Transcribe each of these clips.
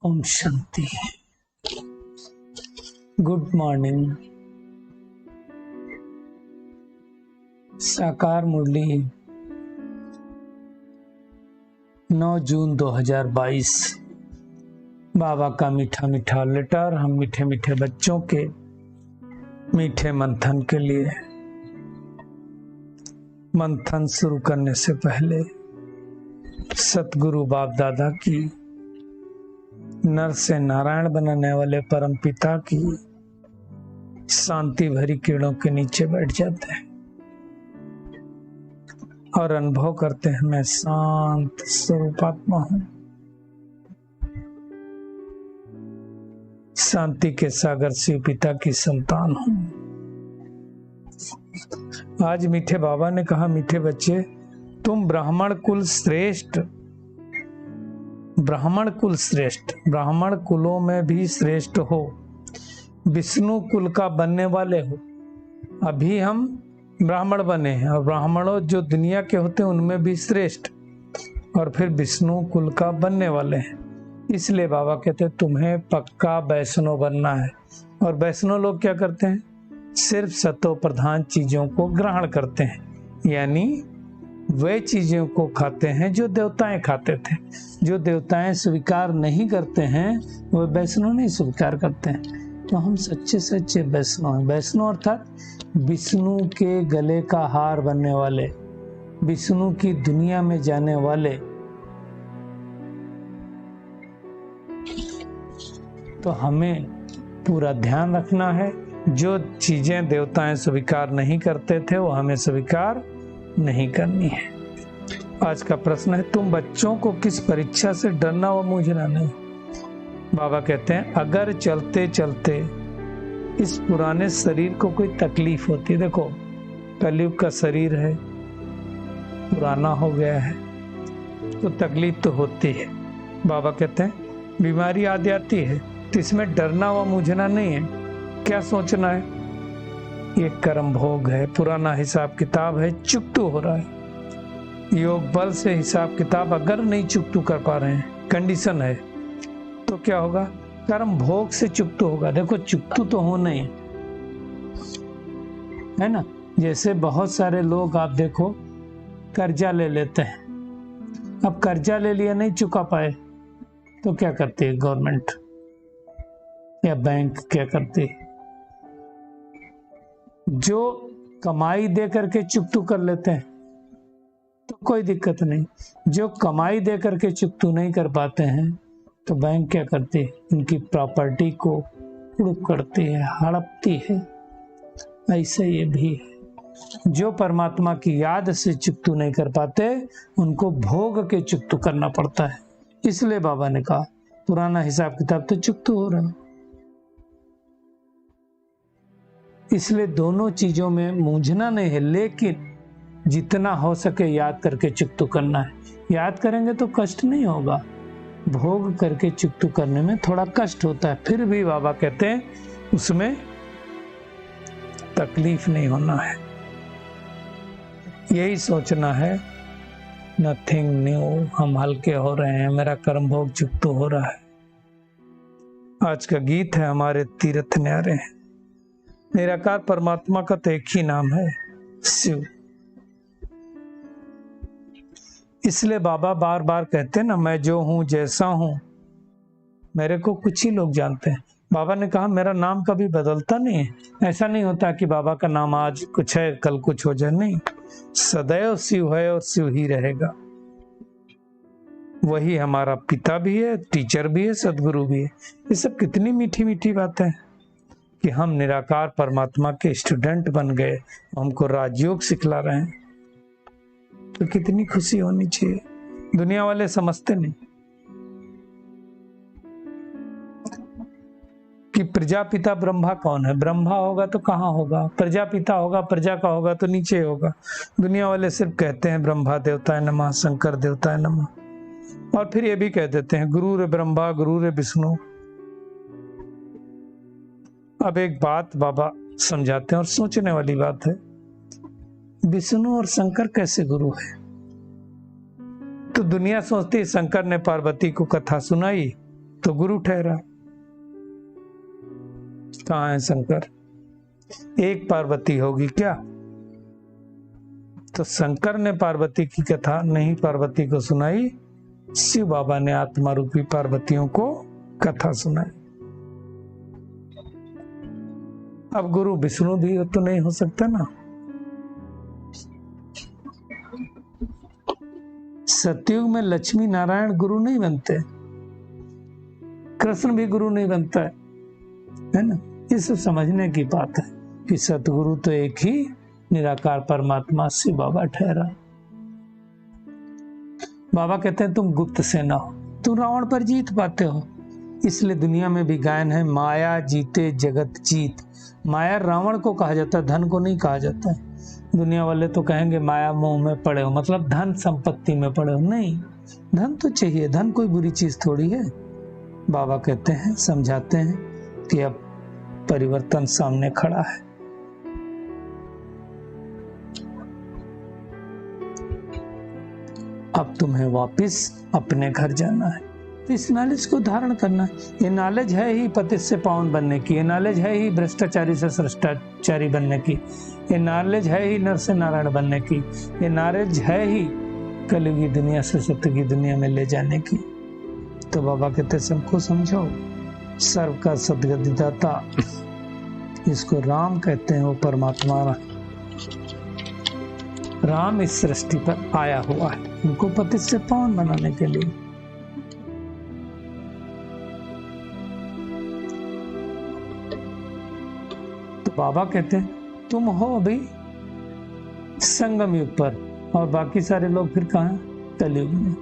Om Shanti. Good morning. साकार मुरली 9 जून 2022। बाबा का मीठा मीठा लेटर हम मीठे मीठे बच्चों के मीठे मंथन के लिए। मंथन शुरू करने से पहले सतगुरु बाप दादा की नर से नारायण बनाने वाले परम पिता की शांति भरी किरणों के नीचे बैठ जाते हैं और अनुभव करते हैं मैं शांत स्वरूपात्मा हूं, शांति के सागर शिव पिता की संतान हूं। आज मीठे बाबा ने कहा, मीठे बच्चे तुम ब्राह्मण कुल श्रेष्ठ, ब्राह्मण कुल श्रेष्ठ, ब्राह्मण कुलों में भी श्रेष्ठ हो, विष्णु कुल का बनने वाले हो। अभी हम ब्राह्मण बने हैं और ब्राह्मणों जो दुनिया के होते हैं उनमें भी श्रेष्ठ, और फिर विष्णु कुल का बनने वाले हैं। इसलिए बाबा कहते हैं तुम्हें पक्का वैष्णव बनना है। और वैष्णव लोग क्या करते हैं? सिर्फ सतो प्रधान चीजों को ग्रहण करते हैं, यानी वे चीजों को खाते हैं जो देवताएं खाते थे। जो देवताएं स्वीकार नहीं करते हैं वो वैष्णव नहीं स्वीकार करते हैं। तो हम सच्चे सच्चे वैष्णव हैं। वैष्णव अर्थात विष्णु के गले का हार बनने वाले, विष्णु की दुनिया में जाने वाले। तो हमें पूरा ध्यान रखना है, जो चीजें देवताएं स्वीकार नहीं करते थे वो हमें स्वीकार नहीं करनी है। आज का प्रश्न है, तुम बच्चों को किस परीक्षा से डरना व मूझना नहीं? बाबा कहते हैं अगर चलते चलते इस पुराने शरीर को कोई तकलीफ होती, देखो कलयुग का शरीर है, पुराना हो गया है, तो तकलीफ तो होती है। बाबा कहते हैं बीमारी आदि आती है, तो इसमें डरना व मूझना नहीं है। क्या सोचना है? ये कर्म भोग है, पुराना हिसाब किताब है, चुकतू हो रहा है। योग बल से हिसाब किताब अगर नहीं चुकतू कर पा रहे हैं, कंडीशन है, तो क्या होगा? कर्म भोग से चुकतू होगा। देखो चुकतू तो होना ही है ना। जैसे बहुत सारे लोग आप देखो कर्जा ले लेते हैं, अब कर्जा ले लिया नहीं चुका पाए तो क्या करती है गवर्नमेंट या बैंक? क्या करती है? जो कमाई दे करके चुकतू कर लेते हैं तो कोई दिक्कत नहीं। जो कमाई दे करके चुकतू नहीं कर पाते हैं तो बैंक क्या करती है? उनकी प्रॉपर्टी को हुड़प करती है, हड़पती है। ऐसे ये भी है, जो परमात्मा की याद से चुकतू नहीं कर पाते उनको भोग के चुकतू करना पड़ता है। इसलिए बाबा ने कहा पुराना हिसाब किताब तो चुकतू हो रहा है। इसलिए दोनों चीजों में मूंझना नहीं है, लेकिन जितना हो सके याद करके चुकतू करना है। याद करेंगे तो कष्ट नहीं होगा, भोग करके चुकतू करने में थोड़ा कष्ट होता है, फिर भी बाबा कहते हैं उसमें तकलीफ नहीं होना है। यही सोचना है, नथिंग न्यू, हम हल्के हो रहे हैं, मेरा कर्म भोग चुकतू हो रहा है। आज का गीत है हमारे तीर्थ न्यारे हैं। निराकार परमात्मा का तो एक ही नाम है, शिव। इसलिए बाबा बार बार कहते हैं ना, मैं जो हूं जैसा हूं मेरे को कुछ ही लोग जानते हैं। बाबा ने कहा मेरा नाम कभी बदलता नहीं है। ऐसा नहीं होता कि बाबा का नाम आज कुछ है कल कुछ हो जाए, नहीं, सदैव शिव है और शिव ही रहेगा। वही हमारा पिता भी है, टीचर भी है, सदगुरु भी है। ये सब कितनी मीठी मीठी बातें हैं कि हम निराकार परमात्मा के स्टूडेंट बन गए, हमको राजयोग सिखला रहे हैं, तो कितनी खुशी होनी चाहिए। दुनिया वाले समझते नहीं कि प्रजापिता ब्रह्मा कौन है। ब्रह्मा होगा तो कहाँ होगा? प्रजापिता होगा, प्रजा का होगा तो नीचे होगा। दुनिया वाले सिर्फ कहते हैं ब्रह्मा देवताय नमः, शंकर देवताय नमः, और फिर ये भी कह देते हैं गुरु रे ब्रह्मा गुरु रे विष्णु। अब एक बात बाबा समझाते हैं और सोचने वाली बात है, विष्णु और शंकर कैसे गुरु है? तो दुनिया सोचती है शंकर ने पार्वती को कथा सुनाई तो गुरु ठहरा। कहाँ है शंकर? एक पार्वती होगी क्या? तो शंकर ने पार्वती की कथा नहीं पार्वती को सुनाई, शिव बाबा ने आत्मा रूपी पार्वतियों को कथा सुनाई। अब गुरु विष्णु भी तो नहीं हो सकता ना। सतयुग में लक्ष्मी नारायण गुरु नहीं बनते, कृष्ण भी गुरु नहीं बनता है ना। इस समझने की बात है कि सतगुरु तो एक ही निराकार परमात्मा शिव बाबा ठहरा। बाबा कहते हैं तुम गुप्त सेना हो, तुम रावण पर जीत पाते हो। इसलिए दुनिया में भी गायन है, माया जीते जगत जीत। माया रावण को कहा जाता है, धन को नहीं कहा जाता है। दुनिया वाले तो कहेंगे माया मोह में पड़े हो, मतलब धन संपत्ति में पड़े हो। नहीं, धन तो चाहिए, धन कोई बुरी चीज थोड़ी है। बाबा कहते हैं, समझाते हैं कि अब परिवर्तन सामने खड़ा है। अब तुम्हें वापस अपने घर जाना है, तो इस नॉलेज को धारण करना है। ये नॉलेज है ही पतित से पावन बनने की, ये नॉलेज है ही भ्रष्टाचारी से श्रेष्ठाचारी बनने की, ये नॉलेज है ही नर से नारायण बनने की, ये नॉलेज है ही कलयुगी दुनिया से सत्य की दुनिया में ले जाने की। तो बाबा कहते सबको समझो, सर्व का सद्गतिदाता, इसको राम कहते हैं, वो परमात्मा राम इस सृष्टि पर आया हुआ है उनको पतित से पावन बनाने के लिए। तो बाबा कहते हैं तुम हो अभी संगम युग पर, और बाकी सारे लोग फिर कहाँ हैं? कलयुग में।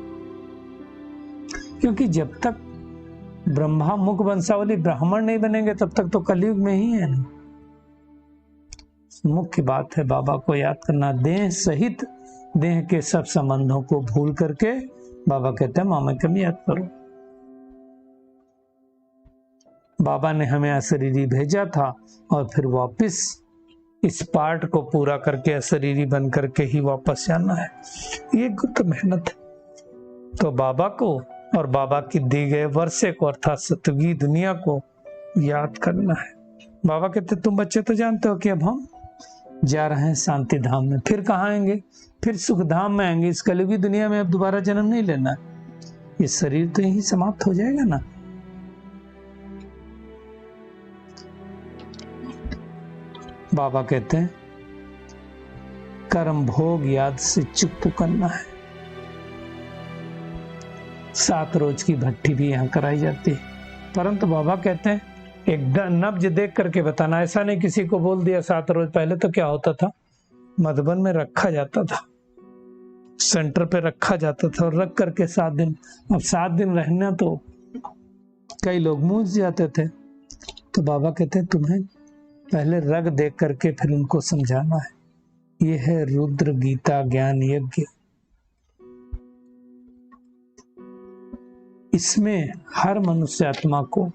क्योंकि जब तक ब्रह्मा मुख वंशावली ब्राह्मण नहीं बनेंगे तब तक तो कलयुग में ही है ना। मुख्य बात है बाबा को याद करना, देह सहित देह के सब संबंधों को भूल करके बाबा कहते हैं मामेकम याद करो। बाबा ने हमें अशरीरी भेजा था और फिर वापस इस पार्ट को पूरा करके अशरीरी बन करके ही वापस जाना है। ये गुप्त मेहनत है। तो बाबा को और बाबा की दी गए वर्षे को अर्थात सतयुगी दुनिया को याद करना है। बाबा कहते तुम बच्चे तो जानते हो कि अब हम जा रहे हैं शांति धाम में। फिर कहाँ आएंगे? फिर सुख धाम में आएंगे। इस कलयुगी दुनिया में अब दोबारा जन्म नहीं लेना। ये शरीर तो यही समाप्त हो जाएगा ना। बाबा कहते हैं कर्म भोग याद से चुप करना है। 7 रोज की भट्टी भी यहाँ कराई जाती है, परंतु बाबा कहते हैं एकदम नब्ज देख करके बताना। ऐसा नहीं किसी को बोल दिया 7 रोज। पहले तो क्या होता था, मधुबन में रखा जाता था, सेंटर पे रखा जाता था और रख करके 7 दिन। अब 7 दिन रहना तो कई लोग मूझ जाते थे। तो बाबा कहते हैं तुम्हें पहले रग देख करके फिर उनको समझाना है। ये है रुद्र गीता ज्ञान यज्ञ। इसमें हर मनुष्य आत्मा को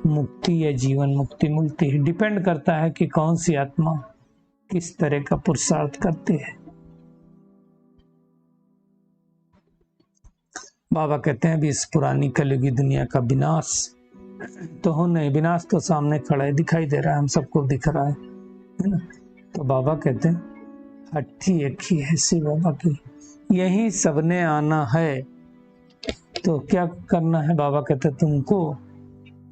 मुक्ति या जीवन मुक्ति मिलती है। डिपेंड करता है कि कौन सी आत्मा किस तरह का पुरुषार्थ करती है। बाबा कहते हैं अभी इस पुरानी कलयुगी दुनिया का विनाश तो हो नहीं, विनाश तो सामने खड़ा है, दिखाई दे रहा है, हम सबको दिख रहा है ना। तो बाबा कहते हैं हट्टी एक ही है शिव बाबा की, यही सबने आना है। तो क्या करना है? बाबा कहते हैं तुमको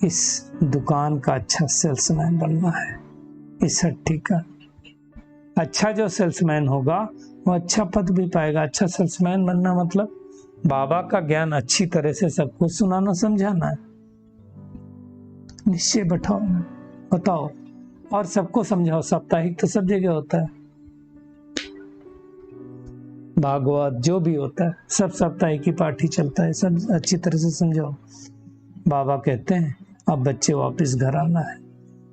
इस दुकान का अच्छा सेल्समैन बनना है। इस हट्टी का अच्छा जो सेल्समैन होगा वो अच्छा पद भी पाएगा। अच्छा सेल्समैन बनना मतलब बाबा का ज्ञान अच्छी तरह से सबको सुनाना समझाना है। निश्चय बताओ और सबको समझाओ। साप्ताहिक तो सब जगह होता है, भागवत जो भी होता है सब साप्ताहिक की पाठ ही चलता है। सब अच्छी तरह से समझाओ। बाबा कहते हैं अब बच्चे वापस घर आना है।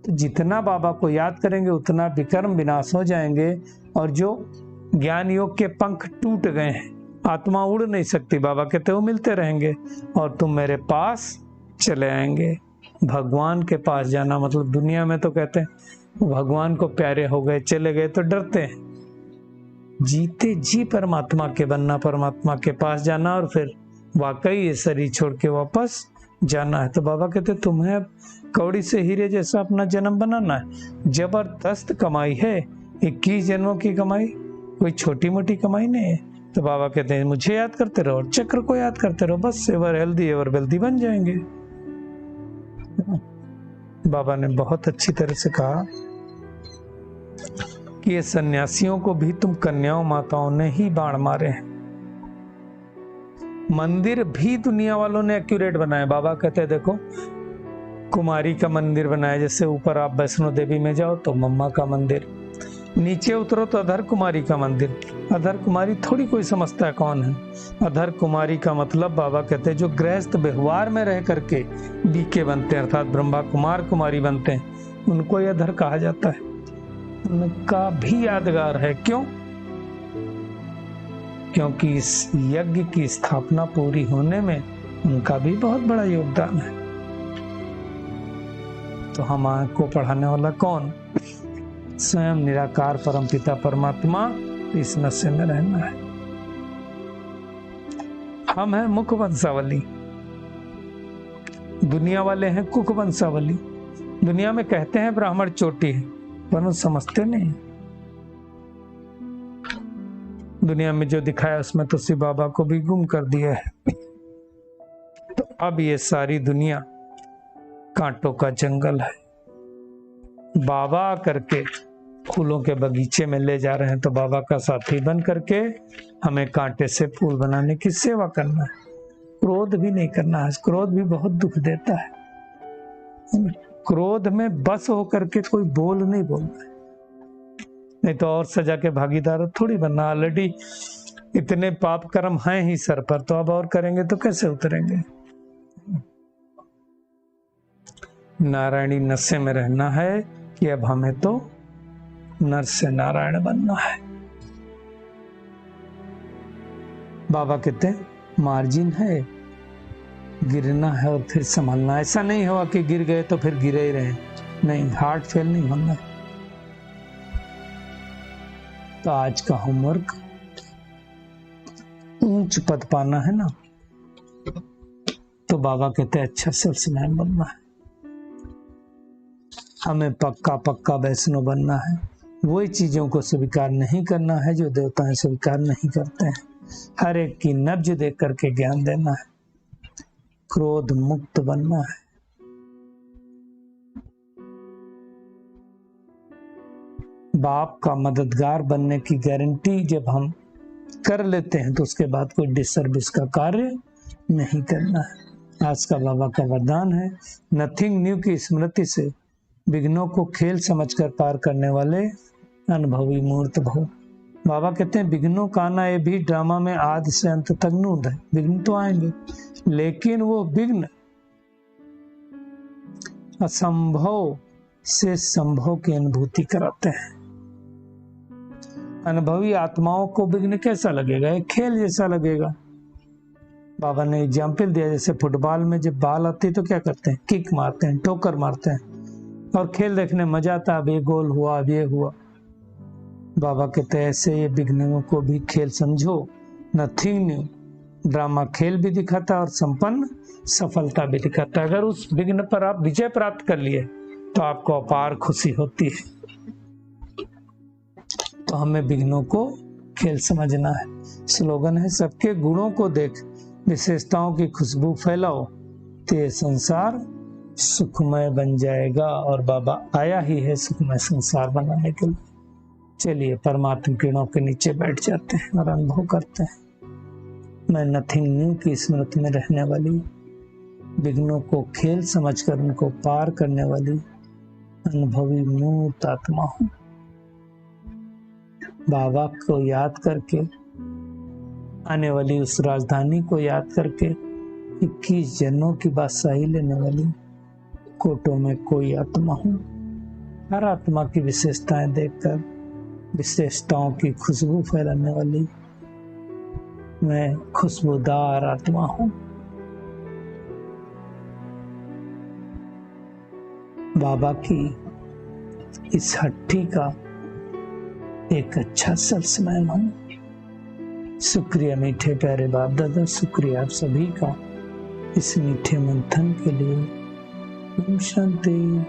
तो जितना बाबा को याद करेंगे उतना विकर्म विनाश हो जाएंगे। और जो ज्ञान योग के पंख टूट गए हैं, आत्मा उड़ नहीं सकती, बाबा कहते वो मिलते रहेंगे और तुम मेरे पास चले आएंगे। भगवान के पास जाना मतलब दुनिया में तो कहते हैं भगवान को प्यारे हो गए, चले गए तो डरते हैं। जीते जी परमात्मा के बनना, परमात्मा के पास जाना और फिर वाकई ये शरीर छोड़ के वापस जाना है। तो बाबा कहते तुम्हें अब कौड़ी से हीरे जैसा अपना जन्म बनाना है। जबरदस्त कमाई है, 21 जन्मों की कमाई, कोई छोटी मोटी कमाई नहीं है। तो बाबा कहते हैं मुझे याद करते रहो और चक्र को याद करते रहो, बस एवर हेल्दी एवर वेल्दी बन जाएंगे। बाबा ने बहुत अच्छी तरह से कहा कि ये सन्यासियों को भी तुम कन्याओं माताओं ने ही बाण मारे हैं। मंदिर भी दुनिया वालों ने एक्यूरेट बनाए। बाबा कहते हैं देखो कुमारी का मंदिर बनाया, जैसे ऊपर आप वैष्णो देवी में जाओ तो मम्मा का मंदिर, नीचे उतरो तो अधर कुमारी का मंदिर। अधर कुमारी थोड़ी कोई समझता है कौन है। अधर कुमारी का मतलब बाबा कहते हैं जो गृहस्थ व्यवहार में रह करके बीके बनते हैं, अर्थात ब्रह्मा कुमार कुमारी बनते हैं, उनको यह अधर कहा जाता है। उनका भी यादगार है। क्यों? क्योंकि इस यज्ञ की स्थापना पूरी होने में उनका भी बहुत बड़ा योगदान है। तो हमको पढ़ाने वाला कौन? स्वयं निराकार परमपिता परमात्मा। इस नशे में रहना है। हम हैं मुख वंशावली, दुनिया वाले हैं कुक वंशावली। दुनिया में कहते हैं ब्राह्मण चोटी है, पर समझते नहीं। दुनिया में जो दिखाया उसमें तो शिव बाबा को भी गुम कर दिया है। तो अब ये सारी दुनिया कांटों का जंगल है। बाबा करके फूलों के बगीचे में ले जा रहे हैं, तो बाबा का साथी बन करके हमें कांटे से फूल बनाने की सेवा करना है। क्रोध भी नहीं करना है। क्रोध भी बहुत दुख देता है। क्रोध में बस होकर के कोई बोल नहीं बोलना है, नहीं तो और सजा के भागीदार थोड़ी बनना। ऑलरेडी इतने पाप कर्म हैं ही सर पर, तो अब और करेंगे तो कैसे उतरेंगे। नारायणी नशे में रहना है कि अब हमें तो नर से नारायण बनना है। बाबा कहते हैं मार्जिन है, गिरना है और फिर संभलना। ऐसा नहीं हुआ कि गिर गए तो फिर गिरे ही रहे, नहीं, हार्ट फेल नहीं होना। तो आज का होमवर्क, ऊंच पद पाना है ना, तो बाबा कहते हैं अच्छा सेल्समैन बनना है। हमें पक्का पक्का वैष्णव बनना है। वही चीजों को स्वीकार नहीं करना है जो देवताएं स्वीकार नहीं करते हैं। हर एक की नब्ज देख करके ज्ञान देना है। क्रोध मुक्त बनना है। बाप का मददगार बनने की गारंटी जब हम कर लेते हैं तो उसके बाद कोई डिसर्विस का कार्य नहीं करना है। आज का बाबा का वरदान है, नथिंग न्यू की स्मृति से विघ्नों को खेल समझकर पार करने वाले अनुभवी मूर्त भव। बाबा कहते हैं विघ्नों का आना ये भी ड्रामा में आदि से अंत तक नूद है। विघ्न तो आएंगे, लेकिन वो विघ्न असंभव से संभव की अनुभूति कराते हैं। अनुभवी आत्माओं को विघ्न कैसा लगेगा? एक खेल जैसा लगेगा। बाबा ने एग्जाम्पल दिया, जैसे फुटबॉल में जब बॉल आती है तो क्या करते हैं? किक मारते हैं, ठोकर मारते हैं, और खेल देखने मजा आता, अब ये गोल हुआ, अब ये हुआ। बाबा कहते हैं ऐसे ये विघ्नों को भी खेल समझो। नथिंग न्यू ड्रामा खेल भी दिखाता है और संपन्न सफलता भी दिखाता है। अगर उस विघ्न पर आप विजय प्राप्त कर लिए तो आपको अपार खुशी होती है। तो हमें विघ्नों को खेल समझना है। स्लोगन है सबके गुणों को देख विशेषताओं की खुशबू फैलाओ तो ये संसार सुखमय बन जाएगा। और बाबा आया ही है सुखमय संसार बनाने के लिए। चलिए परमात्मा किरणों के नीचे बैठ जाते हैं और अनुभव करते हैं। मैं नथिंग न्यू की स्मृति में रहने वाली, विघ्नों को खेल समझकर उनको पार करने वाली अनुभवी मूर्त आत्मा हूं। बाबा को याद करके, आने वाली उस राजधानी को याद करके 21 जन्मों की बादशाही लेने वाली कोटों में कोई आत्मा हूं। हर आत्मा की विशेषताएं देखकर विशेषताओं की खुशबू फैलाने वाली मैं खुशबूदार आत्मा हूं। बाबा की इस हट्टी का एक अच्छा सेल्समैन हूं। शुक्रिया मीठे प्यारे बाप दादा, शुक्रिया आप सभी का। इस मीठे मंथन के लिए। ओम शांति।